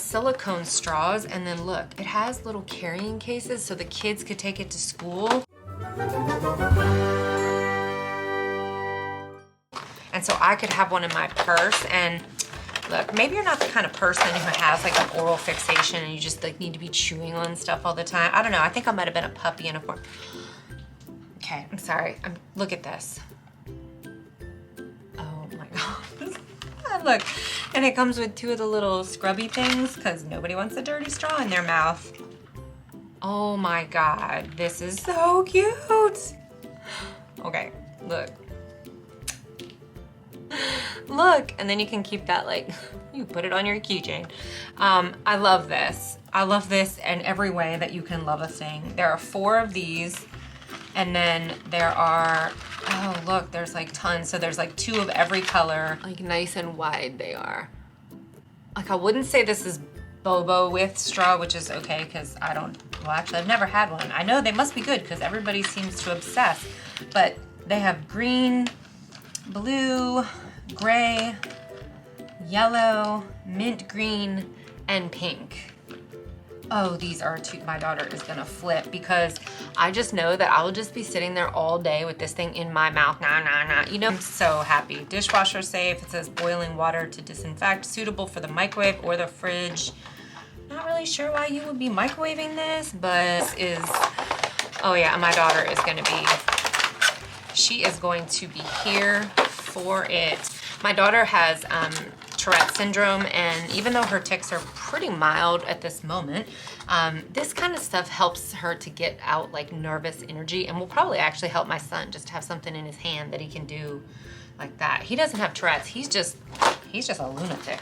silicone straws, and then look, it has little carrying cases so the kids could take it to school. And so I could have one in my purse. And look, maybe you're not the kind of person who has like an oral fixation and you just like need to be chewing on stuff all the time. I don't know, I think I might have been a puppy in a form. Okay, I'm sorry, look at this. Oh my God. Look, and it comes with 2 of the little scrubby things because nobody wants a dirty straw in their mouth. Oh my God, this is so cute. Okay, look. Look, and then you can keep that, like, you put it on your keychain. I love this. I love this in every way that you can love a thing. There are 4 of these, and then there are, oh look, there's like tons. So there's like 2 of every color. Like nice and wide they are. Like I wouldn't say this is Bobo with straw, which is okay because I don't, well actually I've never had one. I know they must be good because everybody seems to obsess, but they have green, blue, gray, yellow, mint green, and pink. Oh, these are 2, my daughter is gonna flip because I just know that I'll just be sitting there all day with this thing in my mouth, nah, nah, nah. You know, I'm so happy. Dishwasher safe, it says boiling water to disinfect, suitable for the microwave or the fridge. Not really sure why you would be microwaving this, but this is, oh yeah, my daughter is gonna be, she is going to be here for it. My daughter has Tourette syndrome, and even though her tics are pretty mild at this moment, this kind of stuff helps her to get out like nervous energy, and will probably actually help my son just to have something in his hand that he can do like that. He doesn't have Tourette's, he's just a lunatic.